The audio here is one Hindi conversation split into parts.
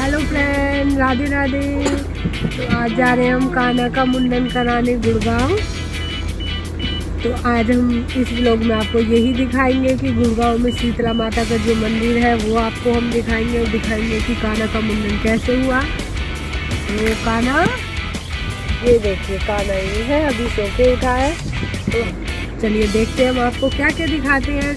Hello friend, Radhe Radhe. तो आज जा रहे हैं हम कान्हा का मुंडन कराने गुड़गांव। तो आज हम इस व्लॉग में आपको यही दिखाएंगे कि गुड़गांव में शीतला माता का जो मंदिर है वो आपको हम दिखाएंगे और दिखाएंगे कि कान्हा का मुंडन कैसे हुआ। तो कान्हा, ये देखिए कान्हा ये है, अभी सो के उठा है। तो चलिए देखते हैं हम आपको क्या क्या दिखाते हैं।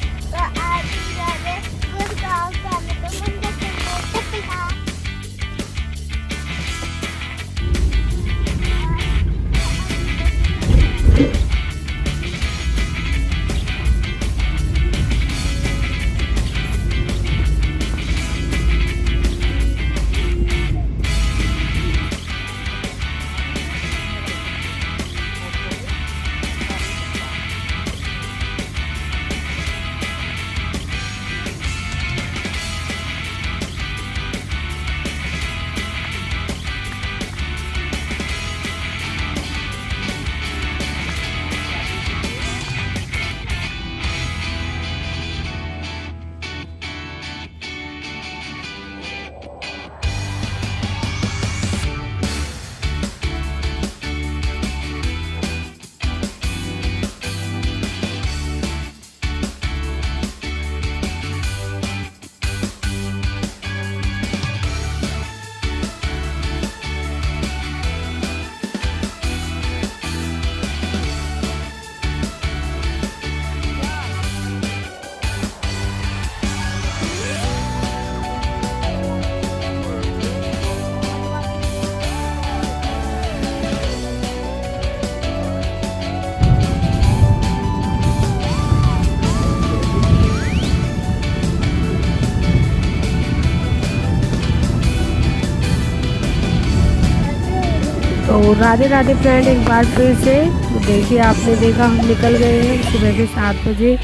तो राधे राधे फ्रेंड, एक बार फिर से। तो देखिए, आपने देखा हम निकल गए हैं सुबह के 7 बजे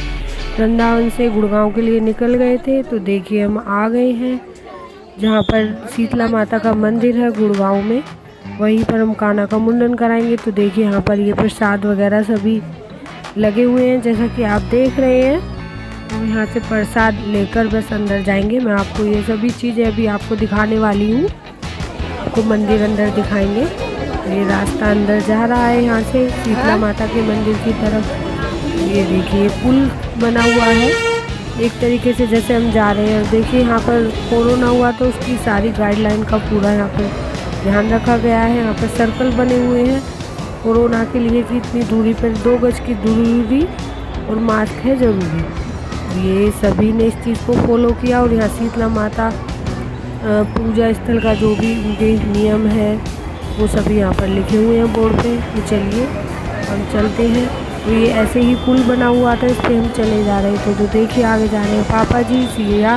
वृंदावन से गुड़गांव के लिए निकल गए थे। तो देखिए हम आ गए हैं जहाँ पर शीतला माता का मंदिर है गुड़गांव में, वहीं पर हम कान्हा का मुंडन कराएंगे। तो देखिए यहाँ पर ये प्रसाद वगैरह सभी लगे हुए हैं जैसा कि आप देख रहे हैं। हम यहाँ से प्रसाद लेकर बस अंदर जाएंगे। मैं आपको ये सभी चीज़ें अभी आपको दिखाने वाली हूँ, आपको मंदिर अंदर दिखाएंगे। ये रास्ता अंदर जा रहा है यहाँ से शीतला माता के मंदिर की तरफ। ये देखिए पुल बना हुआ है एक तरीके से जैसे हम जा रहे हैं। देखिए यहाँ पर कोरोना हुआ तो उसकी सारी गाइडलाइन का पूरा यहाँ पर ध्यान रखा गया है। यहाँ पर सर्कल बने हुए हैं कोरोना के लिए कि इतनी दूरी पर 2 गज की दूरी और मास्क है ज़रूरी। ये सभी ने इस चीज़ को फॉलो किया और यहाँ शीतला माता पूजा स्थल का जो भी उनके नियम है वो सभी यहाँ पर लिखे हुए हैं बोर्ड पे। तो चलिए हम चलते हैं। तो ये ऐसे ही पुल बना हुआ था, इस पर हम चले जा रहे थे। तो देखिए आगे जा रहे हैं पापा जी, सिया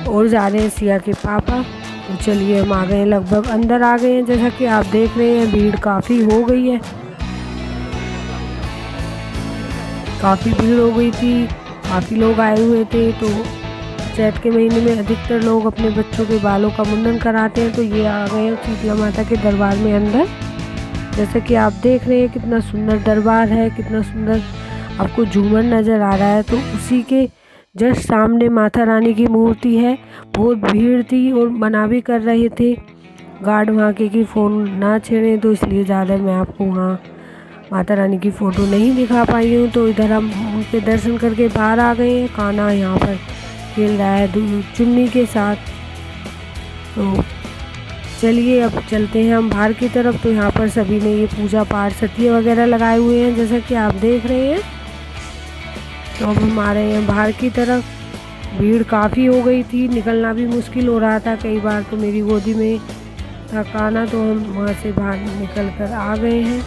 और जा रहे हैं सिया के पापा। तो चलिए हम आ गए हैं, लगभग अंदर आ गए हैं। जैसा कि आप देख रहे हैं भीड़ काफ़ी हो गई है, काफ़ी भीड़ हो गई थी, काफ़ी लोग आए हुए थे। तो चैत के महीने में अधिकतर लोग अपने बच्चों के बालों का मुंडन कराते हैं। तो ये आ गए हैं शीतला माता के दरबार में अंदर। जैसे कि आप देख रहे हैं कितना सुंदर दरबार है, कितना सुंदर आपको झूमर नज़र आ रहा है। तो उसी के जस्ट सामने माता रानी की मूर्ति है। बहुत भीड़ थी और मना भी कर रहे थे गार्ड वहाँ के कि फ़ोन ना छेड़ें, तो इसलिए ज़्यादा मैं आपको वहाँ माता रानी की फ़ोटो नहीं दिखा पाई हूँ। तो इधर हम उनके दर्शन करके बाहर आ गए हैं। कान्हा यहाँ पर खेल रहा है चुन्नी के साथ। तो चलिए अब चलते हैं हम बाहर की तरफ। तो यहाँ पर सभी ने ये पूजा पाठ सतिये वगैरह लगाए हुए हैं जैसा कि आप देख रहे हैं। तो अब हम आ रहे हैं बाहर की तरफ। भीड़ काफ़ी हो गई थी, निकलना भी मुश्किल हो रहा था कई बार। तो मेरी गोदी में था कान्हा, तो हम वहाँ से बाहर निकल कर आ गए हैं।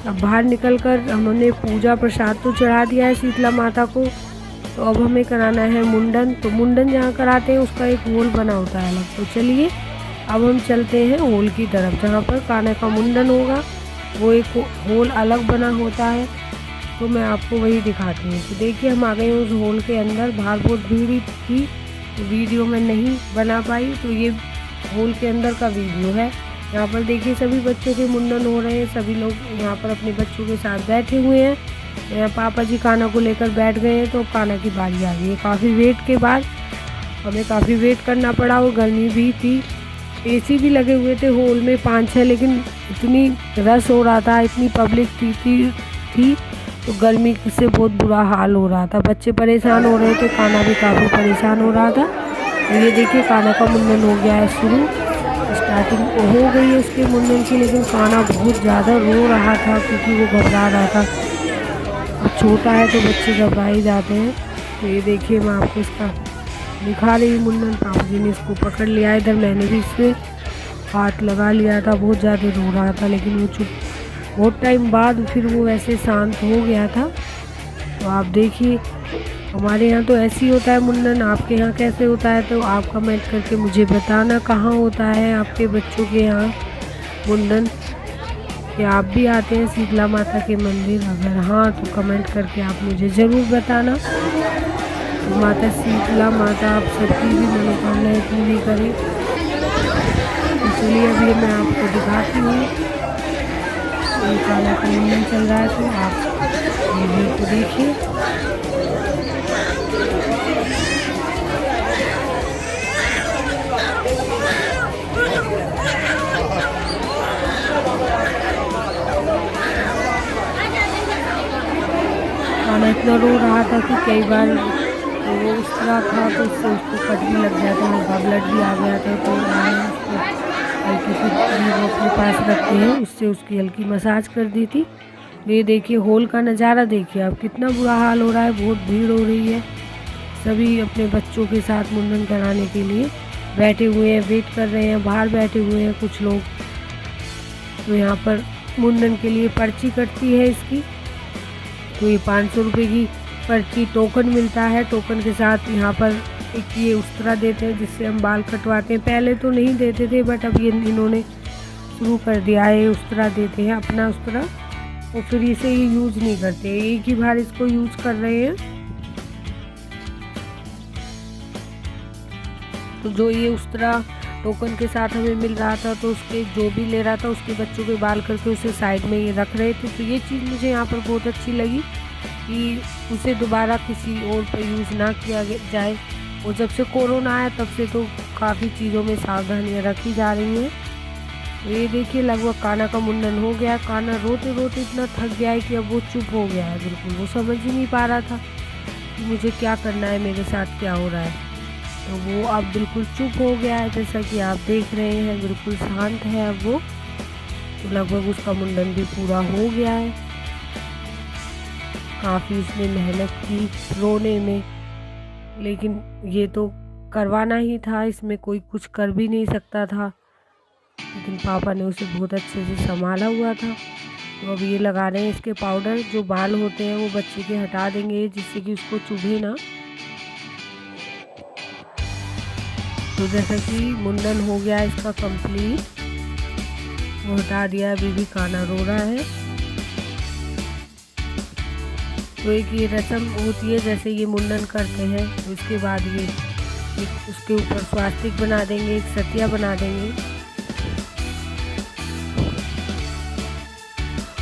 अब बाहर निकल कर हमने पूजा प्रसाद तो चढ़ा दिया है शीतला माता को। तो अब हमें कराना है मुंडन। तो मुंडन जहाँ कराते हैं उसका एक होल बना होता है अलग। तो चलिए अब हम चलते हैं होल की तरफ जहाँ पर कान्हा का मुंडन होगा। वो एक होल अलग बना होता है, तो मैं आपको वही दिखाती हूँ। तो देखिए हम आ गए हैं उस होल के अंदर। बाहर बहुत भीड़ थी तो वीडियो में नहीं बना पाई। तो ये होल के अंदर का वीडियो है। यहाँ पर देखिए सभी बच्चों के मुंडन हो रहे हैं। सभी लोग यहाँ पर अपने बच्चों के साथ बैठे हुए हैं। यहाँ पापा जी कान्हा को लेकर बैठ गए हैं। तो कान्हा की बारी आ गई है काफ़ी वेट के बाद। हमें काफ़ी वेट करना पड़ा और गर्मी भी थी। एसी भी लगे हुए थे हॉल में 5-6, लेकिन इतनी रश हो रहा था, इतनी पब्लिक थी तो गर्मी से बहुत बुरा हाल हो रहा था। बच्चे परेशान हो रहे थे, कान्हा भी काफ़ी परेशान हो रहा था। तो ये देखिए कान्हा का मुंडन हो गया है शुरू, स्टार्टिंग हो गई है इसके मुंडन की, लेकिन कान्हा बहुत ज़्यादा रो रहा था क्योंकि वो घबरा रहा था। अब छोटा है तो बच्चे घबरा ही जाते हैं। तो ये देखिए मैं आपको इसका दिखा रही हूँ मुंडन। पापा जी ने इसको पकड़ लिया, इधर मैंने भी इसमें हाथ लगा लिया था। बहुत ज़्यादा रो रहा था, लेकिन वो चुप, बहुत टाइम बाद फिर वो ऐसे शांत हो गया था। तो आप देखिए हमारे यहाँ तो ऐसे ही होता है मुंडन, आपके यहाँ कैसे होता है तो आप कमेंट करके मुझे बताना कहाँ होता है आपके बच्चों के यहाँ मुंडन, कि आप भी आते हैं शीतला माता के मंदिर। अगर हाँ तो कमेंट करके आप मुझे ज़रूर बताना। तो माता शीतला माता आप सबकी भी मनोकामनाएं पूरी करें। इसलिए अभी मैं आपको दिखाती हूँ, ये कान्हा का मुंडन चल रहा है, तो आप वीडियो को देखिए। कान्हा इतना रो रहा था कि कई बार वो उस तरह था तो उससे उसको कट भी लग गया था, उनका ब्लड भी आ गया था। तो मैंने उसको हल्की सी वो अपने पास रखते हैं, उससे उसकी हल्की मसाज कर दी थी। ये देखिए हॉल का नज़ारा देखिए अब कितना बुरा हाल हो रहा है, बहुत भीड़ हो रही है। सभी अपने बच्चों के साथ मुंडन कराने के लिए बैठे हुए हैं, वेट कर रहे हैं, बाहर बैठे हुए हैं कुछ लोग। तो यहाँ पर मुंडन के लिए पर्ची कटती है इसकी, तो ये 500 रुपये की पर्ची टोकन मिलता है। टोकन के साथ यहाँ पर एक ये उस्तरा देते हैं जिससे हम बाल कटवाते हैं। पहले तो नहीं देते थे, बट अब ये इन्होंने शुरू कर दिया है, उस्तरा देते हैं अपना उस्तरा, और फिर इसे ये यूज़ नहीं करते, एक ही बार इसको यूज़ कर रहे हैं। तो जो ये उस्तरा टोकन के साथ हमें मिल रहा था, तो उसके जो भी ले रहा था उसके बच्चों के बाल करके उसे साइड में ये रख रहे थे। तो ये चीज़ मुझे यहाँ पर बहुत अच्छी लगी कि उसे दोबारा किसी और पर यूज़ ना किया जाए। और जब से कोरोना आया तब से तो काफ़ी चीज़ों में सावधानियाँ रखी जा रही हैं। तो ये देखिए लगभग कान्हा का मुंडन हो गया। कान्हा रोते रोते इतना थक गया है कि अब वो चुप हो गया है बिल्कुल, वो समझ ही नहीं पा रहा था कि मुझे क्या करना है, मेरे साथ क्या हो रहा है। तो वो अब बिल्कुल चुप हो गया है, जैसा कि आप देख रहे हैं बिल्कुल शांत है अब वो। तो लगभग उसका मुंडन भी पूरा हो गया है। काफ़ी उसने मेहनत की रोने में, लेकिन ये तो करवाना ही था, इसमें कोई कुछ कर भी नहीं सकता था। लेकिन पापा ने उसे बहुत अच्छे से संभाला हुआ था। तो अब ये लगा रहे हैं इसके पाउडर, जो बाल होते हैं वो बच्चे के हटा देंगे जिससे कि उसको चुभे ना। तो जैसा कि मुंडन हो गया इसका कंप्लीट, वो हटा दिया, अभी भी कान्हा रो रहा है। तो एक ये रस्म होती है, जैसे ये मुंडन करते हैं तो उसके बाद ये उसके ऊपर स्वास्तिक बना देंगे, एक सतिया बना देंगे।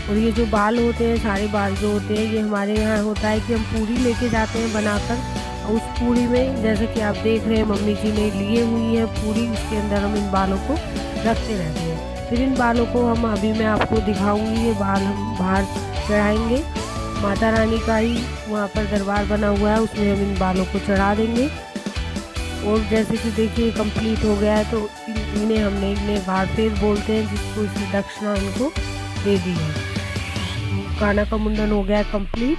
और ये जो बाल होते हैं, सारे बाल जो होते हैं, ये हमारे यहाँ होता है कि हम पूरी लेके जाते हैं बनाकर, और उस पूरी में जैसे कि आप देख रहे हैं मम्मी जी ने लिए हुई है पूरी, उसके अंदर हम इन बालों को रखते रहते हैं। फिर इन बालों को हम अभी मैं आपको दिखाऊंगी, ये बाल हम बाहर चढ़ाएंगे। माता रानी का ही वहाँ पर दरबार बना हुआ है, उसमें हम इन बालों को चढ़ा देंगे। और जैसे कि देखिए कंप्लीट हो गया है, तो इन्हें हमने इन्हें बार फेर बोलते हैं, जिसको इसकी दक्षिणा उनको दे दी है। कान्हा का मुंडन हो गया है कंप्लीट।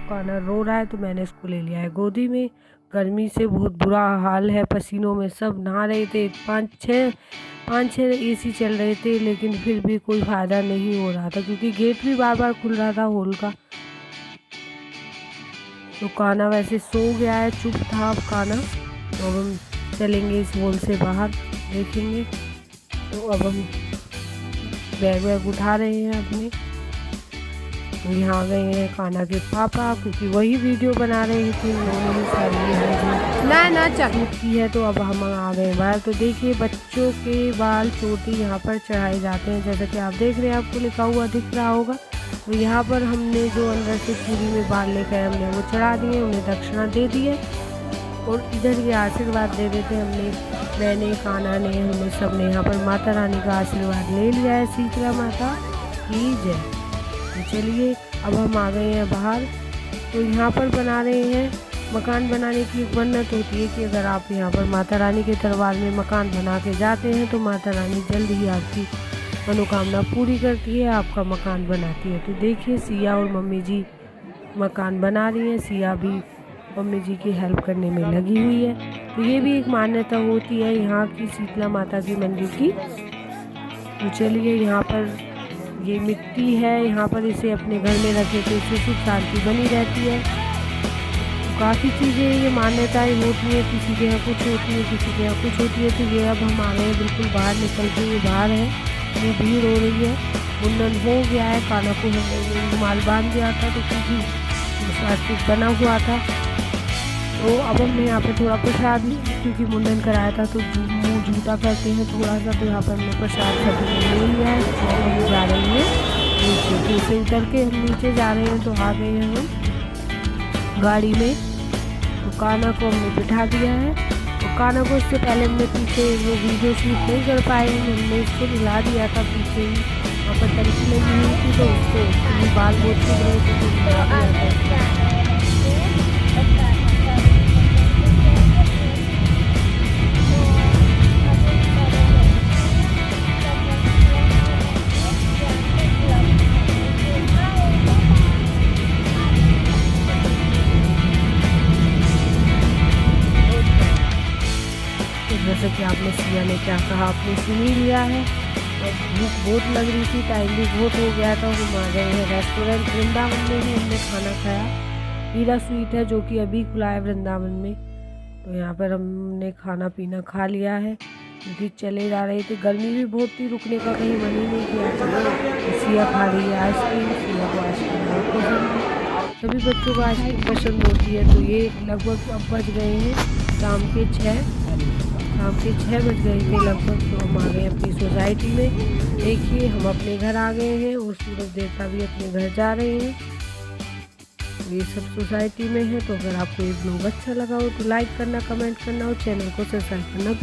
कान्हा रो रहा है तो मैंने इसको ले लिया है गोदी में। गर्मी से बहुत बुरा हाल है, पसीनों में सब नहा रहे थे, 5-6 एसी चल रहे थे, लेकिन फिर भी कोई फ़ायदा नहीं हो रहा था क्योंकि गेट भी बार बार खुल रहा था हॉल का। तो कान्हा वैसे सो गया है, चुप था अब कान्हा। तो अब हम चलेंगे इस हॉल से बाहर, देखेंगे। तो अब हम बैग वैग उठा रहे हैं अपने। तो यहाँ आ गए हैं कान्हा के पापा, क्योंकि वही वीडियो बना रहे थे, उन्होंने ही सारी ना चूक की है। तो अब हम आ गए बाहर। तो देखिए बच्चों के बाल चोटी यहाँ पर चढ़ाए जाते हैं, जैसा कि आप देख रहे हैं, आपको लिखा हुआ दिख रहा होगा। तो यहाँ पर हमने जो अंदर से पूरी में बाल लेकर हमने वो चढ़ा दिए, उन्हें दक्षिणा दे दी है। और इधर ये आशीर्वाद दे रहे थे। मैंने कान्हा ने, हमने सब ने यहाँ पर माता रानी का आशीर्वाद ले लिया है। शीतला माता की जय। तो चलिए अब हम आ गए हैं बाहर। तो यहाँ पर बना रहे हैं, मकान बनाने की एक मन्नत होती है कि अगर आप यहाँ पर माता रानी के दरबार में मकान बना के जाते हैं तो माता रानी जल्द ही आपकी मनोकामना पूरी करती है, आपका मकान बनाती है। तो देखिए सिया और मम्मी जी मकान बना रही हैं। सिया भी मम्मी जी की हेल्प करने में लगी हुई है। तो ये भी एक मान्यता होती है यहाँ की शीतला माता के मंदिर की। तो चलिए यहाँ पर ये मिट्टी है, यहाँ पर इसे अपने घर में रखे तो इससे सुख शांति बनी रहती है। तो काफ़ी चीज़ें ये मान्यताएं होती हैं, किसी के यहाँ कुछ होती है, किसी के यहाँ कुछ होती है। तो ये अब हम आ गए हैं बिल्कुल बाहर निकल के, ये बाहर है, ये भीड़ हो रही है। मुंडन हो गया है, कान्हा को हमने रुमाल बांध दिया था तो क्योंकि स्वास्तिक बना हुआ था। तो अब हमने यहाँ पर थोड़ा प्रसाद, क्योंकि मुंडन कराया था तो मुँह झूठा करते हैं थोड़ा सा, तो यहाँ पर हमने प्रसाद सभी ने ले लिया है। तो हम जा रहे हैं नीचे, फिर से उतर के हम नीचे जा रहे हैं। तो आ गए हैं हम गाड़ी में। तो कान्हा को हमने बिठा दिया है। तो कान्हा को इससे पहले हमने पीछे वो वीडियो शूट नहीं कर पाए, हमने इसको हिला दिया था पीछे ही, वहाँ पर तड़की लगी हुई थी तो उसको बाल बहुत खिल रहे थे तो हिला दिया था। जैसे कि आपने सिया ने क्या कहा आपने सुन ही लिया है। और भूख बहुत लग रही थी, टाइम भी बहुत हो गया था। हम आ गए हैं रेस्टोरेंट वृंदावन में ही हमने खाना खाया। हीरा स्वीट है जो कि अभी खुला है वृंदावन में। तो यहाँ पर हमने खाना पीना खा लिया है क्योंकि चले जा रहे थे, गर्मी भी बहुत थी, रुकने का कहीं मन ही नहीं किया। तो सिया खा रही है आइसक्रीम, सिया को आइसक्रीम बहुत पसंद है, सभी बच्चों को आइसक्रीम पसंद होती है। तो ये लगभग अब बज गए हैं शाम के 6 बज गए थे लगभग। तो हम आ गए अपनी सोसाइटी में। देखिए हम अपने घर आ गए हैं और सूरज देवता भी अपने घर जा रहे हैं। ये सब सोसाइटी में है। तो अगर आपको ये ब्लॉग अच्छा लगा हो तो लाइक करना, कमेंट करना और चैनल को सब्सक्राइब करना।